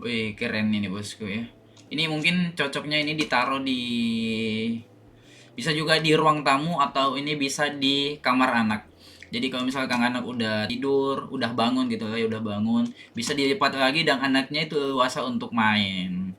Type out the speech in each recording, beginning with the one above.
Wih, keren ini bosku ya. Ini mungkin cocoknya ini ditaruh di, bisa juga di ruang tamu atau ini bisa di kamar anak. Jadi kalau misalkan anak udah tidur, udah bangun gitu ya, udah bangun, bisa dilipat lagi dan anaknya itu leluasa untuk main.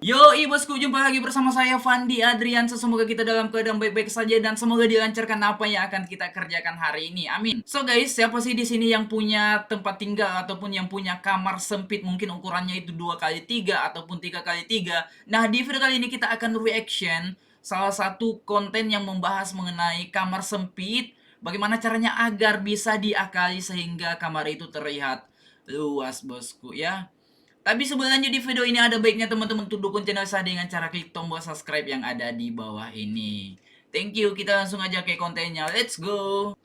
Yo, bosku, jumpa lagi bersama saya Fandi Adrian. Semoga kita dalam keadaan baik-baik saja dan semoga dilancarkan apa yang akan kita kerjakan hari ini. Amin. So guys, siapa sih di sini yang punya tempat tinggal ataupun yang punya kamar sempit, mungkin ukurannya itu 2 kali 3 ataupun 3 kali 3. Nah, di video kali ini kita akan reaction salah satu konten yang membahas mengenai kamar sempit, bagaimana caranya agar bisa diakali sehingga kamar itu terlihat luas, bosku ya. Tapi sebelum lanjut di video ini, ada baiknya teman-teman tuh dukung channel saya dengan cara klik tombol subscribe yang ada di bawah ini. Thank you, kita langsung aja ke kontennya. Let's go.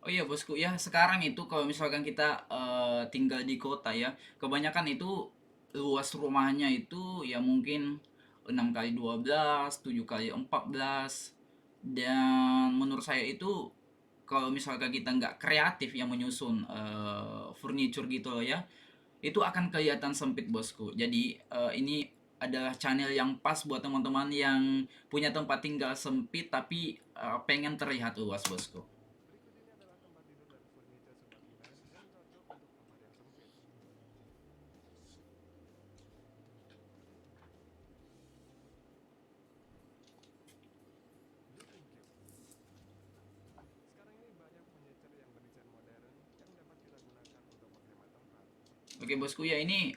Oh iya bosku ya, sekarang itu kalau misalkan kita tinggal di kota ya, kebanyakan itu luas rumahnya itu ya mungkin 6 kali 12, 7 kali 14. Dan menurut saya itu kalau misalkan kita nggak kreatif yang menyusun furniture gitu loh ya, itu akan kelihatan sempit bosku. Jadi ini adalah channel yang pas buat teman-teman yang punya tempat tinggal sempit tapi pengen terlihat luas bosku. Oke bosku ya, ini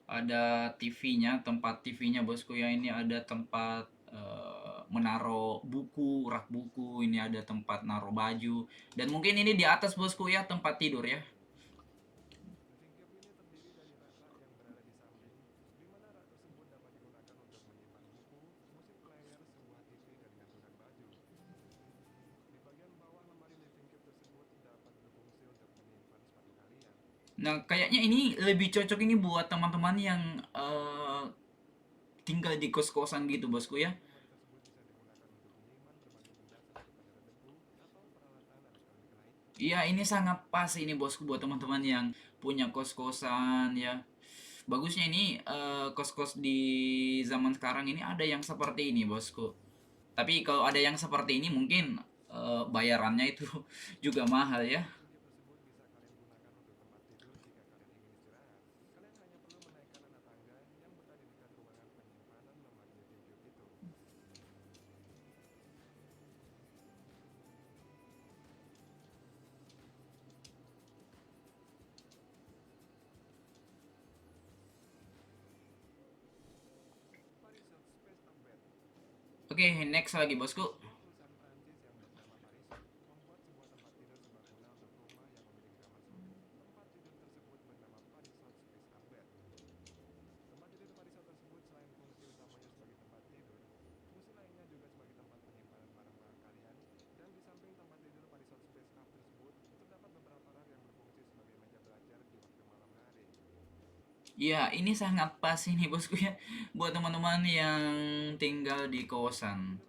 ada TV-nya, tempat TV-nya bosku ya. Ini ada tempat menaruh buku, rak buku. Ini ada tempat naruh baju. Dan mungkin ini di atas bosku ya, tempat tidur ya. Nah, kayaknya ini lebih cocok ini buat teman-teman yang tinggal di kos-kosan gitu bosku ya. Iya, ini sangat pas ini bosku buat teman-teman yang punya kos-kosan ya. Bagusnya ini kos-kos di zaman sekarang ini ada yang seperti ini bosku. Tapi kalau ada yang seperti ini mungkin bayarannya itu juga mahal ya. Oke, next lagi bosku. Ya, ini sangat pas ini bosku ya buat teman-teman yang tinggal di kosan.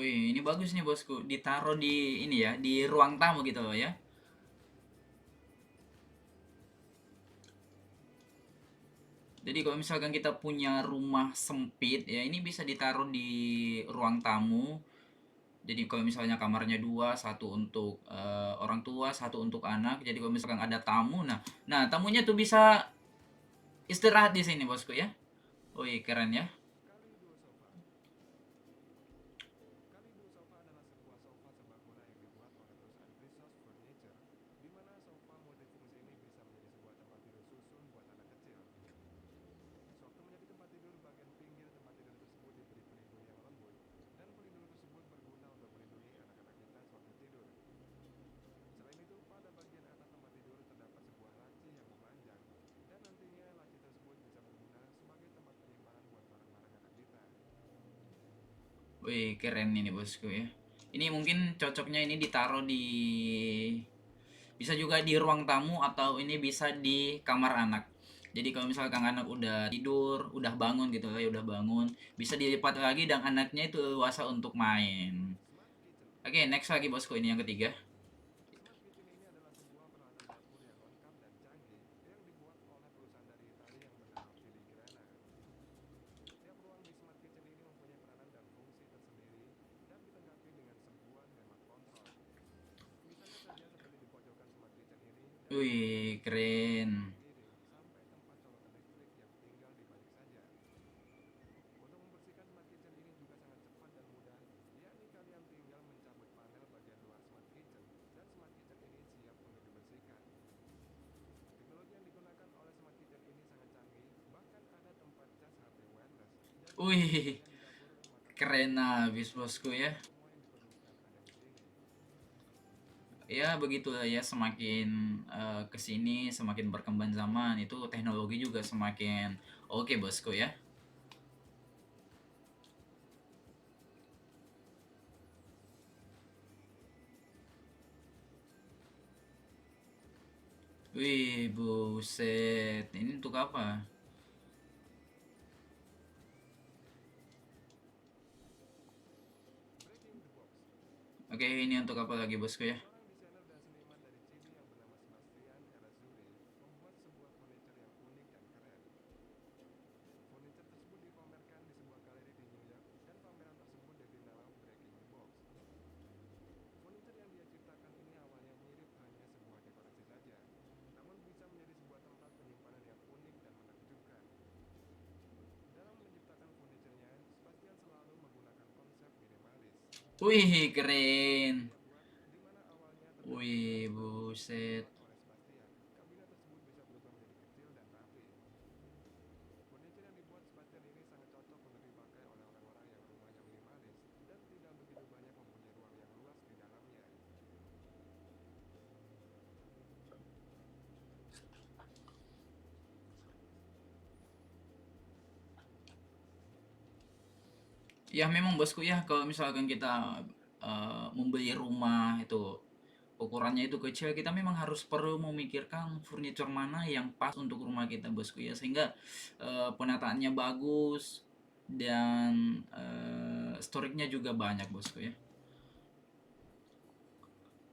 Wih, ini bagus nih bosku. Ditaruh di ini ya, di ruang tamu gitu loh ya. Jadi kalau misalkan kita punya rumah sempit ya, ini bisa ditaruh di ruang tamu. Jadi kalau misalnya kamarnya dua, satu untuk orang tua, satu untuk anak. Jadi kalau misalkan ada tamu, nah tamunya tuh bisa istirahat di sini bosku ya. Wih, keren ya. Kalido Sofa. Kalido Sofa adalah sebuah sofa serbaguna yang dibuat oleh perusahaan Resource Furniture, di mana sofa multifungsi ini bisa menjadi sebuah tempat tidur susun buat anak kecil. Sewaktu menjadi tempat tidur, bagian pinggir tempat tidur tersebut diberi pelindung yang lembut, dan pelindung tersebut berguna untuk melindungi anak-anak kita sewaktu tidur. Selain itu, pada bagian atas tempat tidur terdapat sebuah laci yang memanjang, dan nantinya laci tersebut bisa berguna sebagai tempat penyimpanan buat barang-barang anak kita. Wih, keren ini bosku ya. Ini mungkin cocoknya ini ditaruh di bisa juga di ruang tamu atau ini bisa di kamar anak. Jadi kalau misalkan anak udah tidur, udah bangun gitu ya, udah bangun, bisa dilipat lagi dan anaknya itu luasa untuk main. Smart Kitchen. Oke, next lagi bosku ini yang ketiga. Smart Kitchen ini adalah sebuah peralatan dapur yang lengkap dan canggih yang dibuat oleh perusahaan dari Italia yang bernama Filigrana. Setiap ruang di Smart Kitchen ini mempunyai peranan dan fungsi tersendiri dan dilengkapi dengan sebuah remote control. Misalnya saja seperti di pojokan Smart Kitchen ini dapat Wih, diakses mulai dari keren. tempat piring sampai tempat colokan listrik yang tinggal dibalik saja. Untuk membersihkan Smart Kitchen ini juga sangat cepat dan mudah, yakni kalian tinggal mencabut panel bagian luar Smart Kitchen dan Smart Kitchen ini siap untuk dibersihkan. Teknologi yang digunakan oleh Smart Kitchen ini sangat canggih, bahkan ada tempat cas HP wireless. Jadi jika Wih, kalian di dapur, maka kalian keren tinggal habis mencari bosku saja ya. dan semua yang diperlukan ada di sini. Ya begitulah ya, semakin kesini semakin berkembang zaman, itu teknologi juga semakin oke bosku ya. Wih, buset. Ini untuk apa? Breaking the Box. Oke, ini untuk apa lagi bosku ya? Seorang desainer dan seniman dari Chili yang bernama Sebastian Erazzuri membuat sebuah furniture yang unik dan keren. Furniture tersebut dipamerkan di sebuah galeri di New York dan pameran tersebut diberi nama Breaking the Box. Furniture yang dia ciptakan ini awalnya mirip hanya sebuah dekorasi saja, namun bisa menjadi sebuah tempat penyimpanan yang unik dan menakjubkan. Dalam menciptakan furniturnya, Sebastian selalu menggunakan konsep minimalis. Wih, Kabinet yang keren. dia buat, di mana awalnya terdapat Wih, belas batu yang buset. dibuat oleh Sebastian, kabinet tersebut bisa berubah menjadi kecil dan rapi. Furniture yang dibuat Sebastian ini sangat cocok untuk dipakai oleh orang-orang yang rumahnya minimalis dan tidak begitu banyak mempunyai ruang yang luas di dalamnya. Ya memang bosku ya, kalau misalkan kita membeli rumah itu ukurannya itu kecil, kita memang harus perlu memikirkan furniture mana yang pas untuk rumah kita bosku ya, sehingga penataannya bagus dan storage-nya juga banyak bosku ya.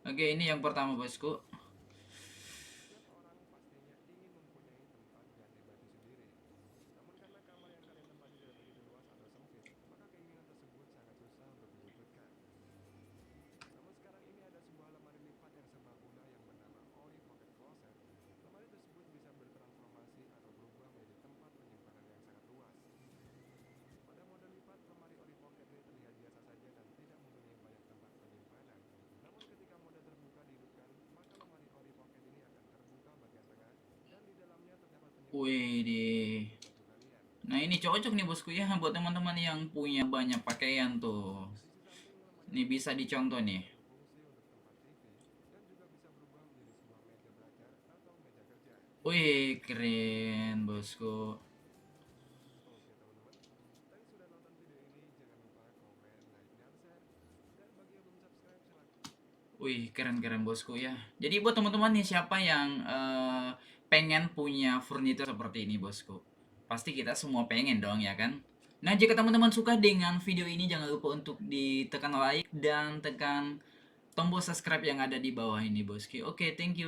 Oke, ini yang pertama bosku. Setiap orang pastinya ingin mempunyai tempat ganti baju sendiri. Namun karena kamar yang kalian tempati tidak begitu luas atau sempit, maka keinginan tersebut sangat susah untuk diwujudkan. Namun sekarang ini ada sebuah lemari lipat yang serbaguna yang bernama Oli Pocket Closet. Lemari tersebut bisa bertransformasi atau berubah menjadi tempat penyimpanan yang sangat luas. Pada model lipat, lemari Oli Pocket ini terlihat biasa saja dan tidak mempunyai banyak tempat penyimpanan. Namun ketika model terbuka dihidupkan, maka lemari Oli Pocket ini akan terbuka bagian tengah dan di dalamnya terdapat penyimpanan Wih, yang di. luas untuk baju kalian. Nah, ini cocok nih bosku ya buat teman-teman yang punya banyak pakaian tuh. Di sisi samping lemari Ini Oli bisa Pocket ini dicontoh nih. juga berfungsi untuk tempat TV dan juga bisa berubah menjadi sebuah meja belajar atau meja kerja. Wih, keren bosku. Oke teman-teman, tadi sudah nonton video ini, jangan lupa komen, like, dan share. Dan bagi yang belum subscribe, silahkan. Wih, keren-keren bosku ya. Jadi buat teman-teman nih siapa yang pengen punya furniture seperti ini bosku? Pasti kita semua pengen dong ya kan? Nah, jika teman-teman suka dengan video ini, jangan lupa untuk ditekan like dan tekan tombol subscribe yang ada di bawah ini, bosku. Oke, thank you.